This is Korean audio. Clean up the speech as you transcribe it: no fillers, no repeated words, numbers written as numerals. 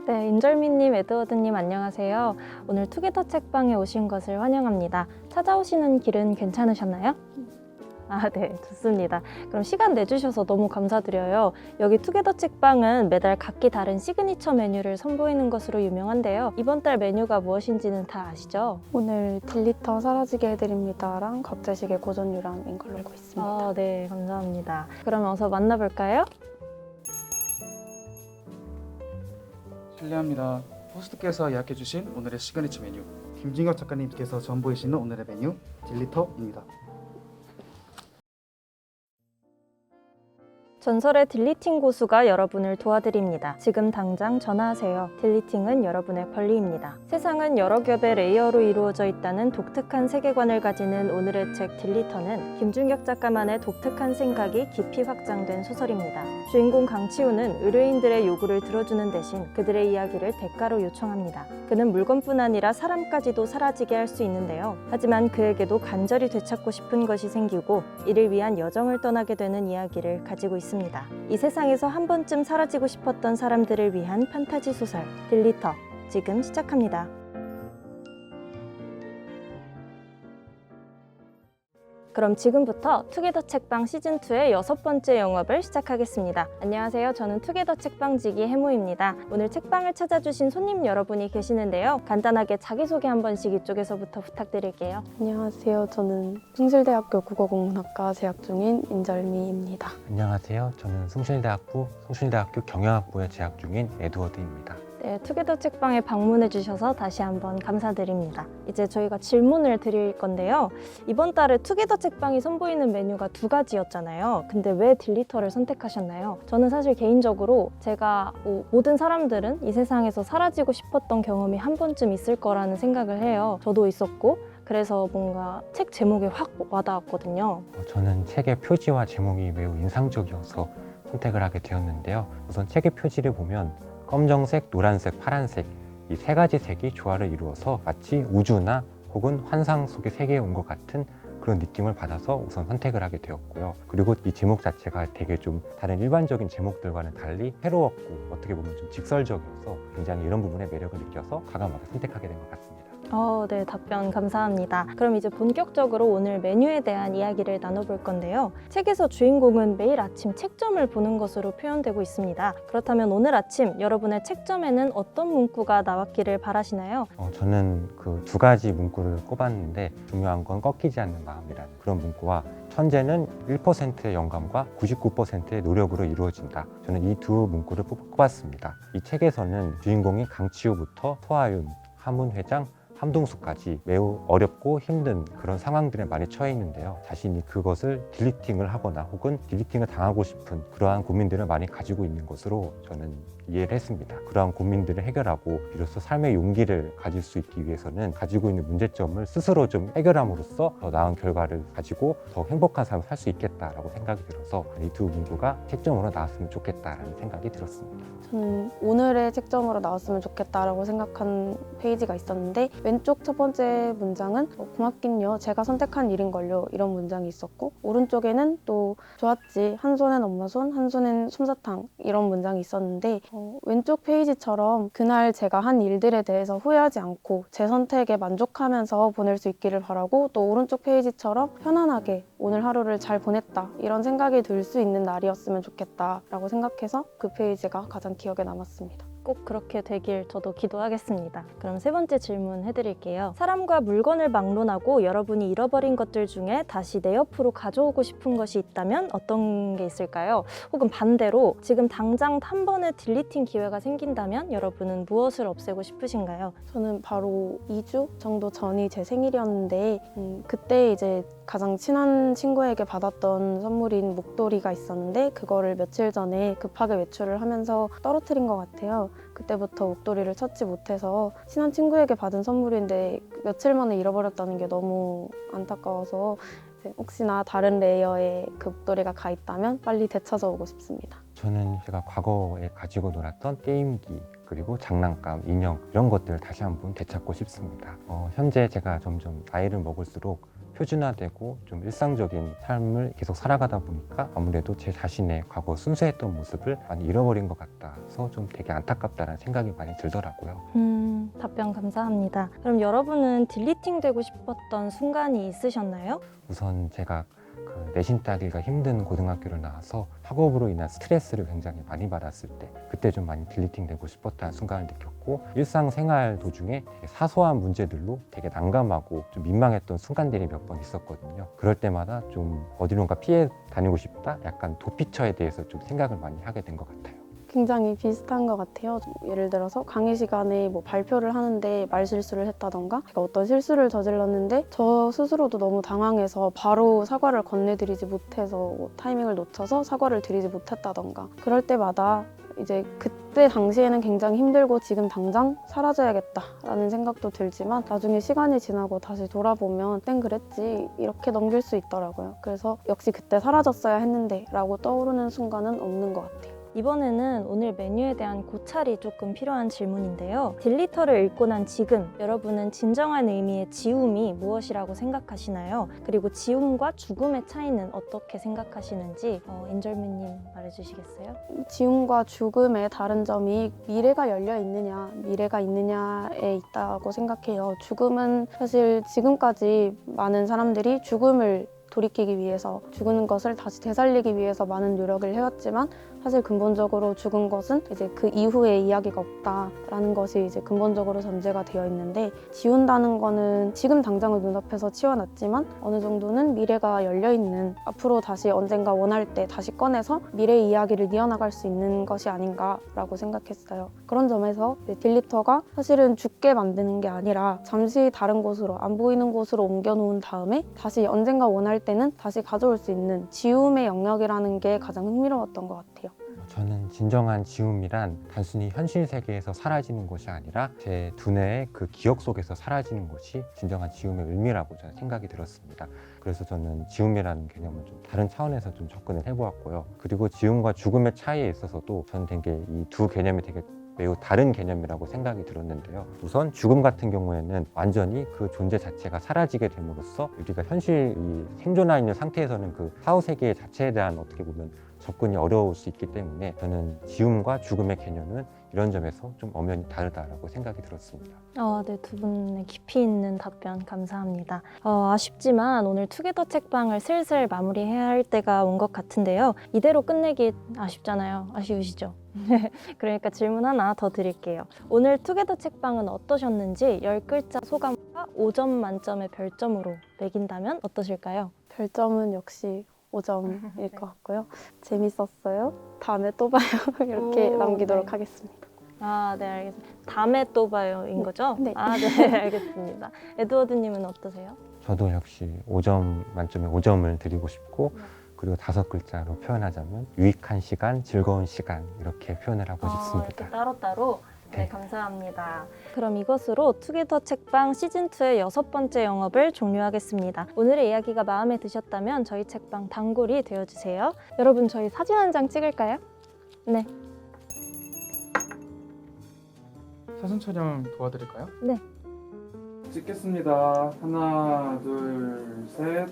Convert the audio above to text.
네, 임절미님, 에드워드님 안녕하세요. 오늘 투게더 책방에 오신 것을 환영합니다. 찾아오시는 길은 괜찮으셨나요? 네, 좋습니다. 그럼 시간 내주셔서 너무 감사드려요. 여기 투게더 책방은 매달 각기 다른 시그니처 메뉴를 선보이는 것으로 유명한데요. 이번 달 메뉴가 무엇인지는 다 아시죠? 오늘 딜리터 사라지게 해드립니다랑 각제식의 고전 유람인 걸로 알고 있습니다. 네, 감사합니다. 그럼 어서 만나볼까요? 실례합니다. 호스트께서 예약해주신 오늘의 시그니처 메뉴, 김진혁 작가님께서 전보이시는 오늘의 메뉴 딜리터입니다. 전설의 딜리팅 고수가 여러분을 도와드립니다. 지금 당장 전화하세요. 딜리팅은 여러분의 권리입니다. 세상은 여러 겹의 레이어로 이루어져 있다는 독특한 세계관을 가지는 오늘의 책 딜리터는 김준격 작가만의 독특한 생각이 깊이 확장된 소설입니다. 주인공 강치우는 의뢰인들의 요구를 들어주는 대신 그들의 이야기를 대가로 요청합니다. 그는 물건뿐 아니라 사람까지도 사라지게 할 수 있는데요. 하지만 그에게도 간절히 되찾고 싶은 것이 생기고 이를 위한 여정을 떠나게 되는 이야기를 가지고 있습니다. 이 세상에서 한 번쯤 사라지고 싶었던 사람들을 위한 판타지 소설 딜리터, 지금 시작합니다. 그럼 지금부터 투게더 책방 시즌2의 6번째 영업을 시작하겠습니다. 안녕하세요. 저는 투게더 책방지기 해모입니다. 오늘 책방을 찾아주신 손님 여러분이 계시는데요. 간단하게 자기소개 한 번씩 이쪽에서부터 부탁드릴게요. 안녕하세요. 저는 숭실대학교 국어국문학과 재학 중인 임절미입니다. 안녕하세요. 저는 숭실대학교 경영학부에 재학 중인 에드워드입니다. 네, 투게더 책방에 방문해 주셔서 다시 한번 감사드립니다. 이제 저희가 질문을 드릴 건데요. 이번 달에 투게더 책방이 선보이는 메뉴가 2가지였잖아요. 근데 왜 딜리터를 선택하셨나요? 저는 사실 개인적으로 제가 모든 사람들은 이 세상에서 사라지고 싶었던 경험이 한 번쯤 있을 거라는 생각을 해요. 저도 있었고 그래서 뭔가 책 제목이 확 와닿았거든요. 저는 책의 표지와 제목이 매우 인상적이어서 선택을 하게 되었는데요. 우선 책의 표지를 보면 검정색, 노란색, 파란색 이 3가지 색이 조화를 이루어서 마치 우주나 혹은 환상 속의 세계에 온 것 같은 그런 느낌을 받아서 우선 선택을 하게 되었고요. 그리고 이 제목 자체가 되게 좀 다른 일반적인 제목들과는 달리 새로웠고 어떻게 보면 좀 직설적이어서 굉장히 이런 부분에 매력을 느껴서 과감하게 선택하게 된 것 같습니다. 네, 답변 감사합니다. 그럼 이제 본격적으로 오늘 메뉴에 대한 이야기를 나눠볼 건데요. 책에서 주인공은 매일 아침 책점을 보는 것으로 표현되고 있습니다. 그렇다면 오늘 아침 여러분의 책점에는 어떤 문구가 나왔기를 바라시나요? 저는 그 2가지 문구를 꼽았는데 중요한 건 꺾이지 않는 마음이라는 그런 문구와 천재는 1%의 영감과 99%의 노력으로 이루어진다. 저는 이 2 문구를 꼽았습니다. 이 책에서는 주인공이 강치우부터 소하윤, 하문 회장, 함동수까지 매우 어렵고 힘든 그런 상황들에 많이 처해 있는데요. 자신이 그것을 딜리팅을 하거나 혹은 딜리팅을 당하고 싶은 그러한 고민들을 많이 가지고 있는 것으로 저는 이해를 했습니다. 그러한 고민들을 해결하고 비로소 삶의 용기를 가질 수 있기 위해서는 가지고 있는 문제점을 스스로 좀 해결함으로써 더 나은 결과를 가지고 더 행복한 삶을 살 수 있겠다라고 생각이 들어서 이 2 문구가 책점으로 나왔으면 좋겠다라는 생각이 들었습니다. 저는 오늘의 책점으로 나왔으면 좋겠다라고 생각한 페이지가 있었는데 왼쪽 첫 번째 문장은 고맙긴요. 제가 선택한 일인걸요. 이런 문장이 있었고 오른쪽에는 또 좋았지. 한 손엔 엄마 손, 한 손엔 솜사탕 이런 문장이 있었는데 왼쪽 페이지처럼 그날 제가 한 일들에 대해서 후회하지 않고 제 선택에 만족하면서 보낼 수 있기를 바라고 또 오른쪽 페이지처럼 편안하게 오늘 하루를 잘 보냈다 이런 생각이 들 수 있는 날이었으면 좋겠다라고 생각해서 그 페이지가 가장 기억에 남았습니다. 꼭 그렇게 되길 저도 기도하겠습니다. 그럼 3번째 질문 해드릴게요. 사람과 물건을 막론하고 여러분이 잃어버린 것들 중에 다시 내 옆으로 가져오고 싶은 것이 있다면 어떤 게 있을까요? 혹은 반대로 지금 당장 한 번의 딜리팅 기회가 생긴다면 여러분은 무엇을 없애고 싶으신가요? 저는 바로 2주 정도 전이 제 생일이었는데 그때 이제 가장 친한 친구에게 받았던 선물인 목도리가 있었는데 그거를 며칠 전에 급하게 외출을 하면서 떨어뜨린 것 같아요. 그때부터 목도리를 찾지 못해서 친한 친구에게 받은 선물인데 며칠 만에 잃어버렸다는 게 너무 안타까워서 혹시나 다른 레이어에 그 목도리가 가 있다면 빨리 되찾아오고 싶습니다. 저는 제가 과거에 가지고 놀았던 게임기 그리고 장난감, 인형 이런 것들을 다시 한번 되찾고 싶습니다. 현재 제가 점점 나이를 먹을수록 표준화되고 좀 일상적인 삶을 계속 살아가다 보니까 아무래도 제 자신의 과거 순수했던 모습을 많이 잃어버린 것 같아서 좀 되게 안타깝다는 생각이 많이 들더라고요. 답변 감사합니다. 그럼 여러분은 딜리팅 되고 싶었던 순간이 있으셨나요? 우선 제가 그 내신 따기가 힘든 고등학교를 나와서 학업으로 인한 스트레스를 굉장히 많이 받았을 때 그때 좀 많이 딜리팅 되고 싶었다는 순간을 느꼈고 일상생활 도중에 되게 사소한 문제들로 되게 난감하고 좀 민망했던 순간들이 몇 번 있었거든요. 그럴 때마다 좀 어디론가 피해 다니고 싶다? 약간 도피처에 대해서 좀 생각을 많이 하게 된 것 같아요. 굉장히 비슷한 것 같아요. 예를 들어서 강의 시간에 뭐 발표를 하는데 말실수를 했다던가 제가 어떤 실수를 저질렀는데 저 스스로도 너무 당황해서 바로 사과를 건네드리지 못해서 뭐 타이밍을 놓쳐서 사과를 드리지 못했다던가 그럴 때마다 이제 그때 당시에는 굉장히 힘들고 지금 당장 사라져야겠다라는 생각도 들지만 나중에 시간이 지나고 다시 돌아보면 땐 그랬지 이렇게 넘길 수 있더라고요. 그래서 역시 그때 사라졌어야 했는데 라고 떠오르는 순간은 없는 것 같아요. 이번에는 오늘 메뉴에 대한 고찰이 조금 필요한 질문인데요. 딜리터를 읽고 난 지금 여러분은 진정한 의미의 지움이 무엇이라고 생각하시나요? 그리고 지움과 죽음의 차이는 어떻게 생각하시는지 인절미님 말해주시겠어요? 지움과 죽음의 다른 점이 미래가 열려 있느냐, 미래가 있느냐에 있다고 생각해요. 죽음은 사실 지금까지 많은 사람들이 죽음을 돌이키기 위해서 죽은 것을 다시 되살리기 위해서 많은 노력을 해왔지만 사실 근본적으로 죽은 것은 이제 그 이후에 이야기가 없다라는 것이 이제 근본적으로 전제가 되어 있는데 지운다는 거는 지금 당장을 눈앞에서 치워놨지만 어느 정도는 미래가 열려있는 앞으로 다시 언젠가 원할 때 다시 꺼내서 미래의 이야기를 이어나갈 수 있는 것이 아닌가라고 생각했어요. 그런 점에서 딜리터가 사실은 죽게 만드는 게 아니라 잠시 다른 곳으로 안 보이는 곳으로 옮겨놓은 다음에 다시 언젠가 원할 때는 다시 가져올 수 있는 지움의 영역이라는 게 가장 흥미로웠던 것 같아요. 저는 진정한 지움이란 단순히 현실 세계에서 사라지는 것이 아니라 제 두뇌의 그 기억 속에서 사라지는 것이 진정한 지움의 의미라고 저는 생각이 들었습니다. 그래서 저는 지움이라는 개념을 좀 다른 차원에서 좀 접근을 해보았고요. 그리고 지움과 죽음의 차이에 있어서도 저는 되게 이 두 개념이 되게 매우 다른 개념이라고 생각이 들었는데요. 우선 죽음 같은 경우에는 완전히 그 존재 자체가 사라지게 됨으로써 우리가 현실 생존하고 있는 상태에서는 그 사후 세계 자체에 대한 어떻게 보면 접근이 어려울 수 있기 때문에 저는 지움과 죽음의 개념은 이런 점에서 좀 엄연히 다르다라고 생각이 들었습니다. 네, 두 분의 깊이 있는 답변 감사합니다. 아쉽지만 오늘 투게더 책방을 슬슬 마무리해야 할 때가 온 것 같은데요. 이대로 끝내기 아쉽잖아요. 아쉬우시죠? 그러니까 질문 하나 더 드릴게요. 오늘 투게더 책방은 어떠셨는지 10글자 소감과 5점 만점의 별점으로 매긴다면 어떠실까요? 별점은 역시 5점일 것 같고요. 재밌었어요. 다음에 또 봐요. 이렇게 오, 남기도록 네. 하겠습니다. 네, 알겠습니다. 다음에 또 봐요인 거죠? 네. 네, 알겠습니다. 에드워드님은 어떠세요? 저도 역시 5점 만점에 5점을 드리고 싶고 그리고 5글자로 표현하자면 유익한 시간, 즐거운 시간 이렇게 표현을 하고 싶습니다. 이렇게 따로따로? 네, 네. 감사합니다. 그럼 이것으로 투게더 책방 시즌2의 6번째 영업을 종료하겠습니다. 오늘의 이야기가 마음에 드셨다면 저희 책방 단골이 되어주세요. 여러분, 저희 사진 한 장 찍을까요? 네. 사진 촬영 도와드릴까요? 네. 찍겠습니다. 하나, 둘, 셋.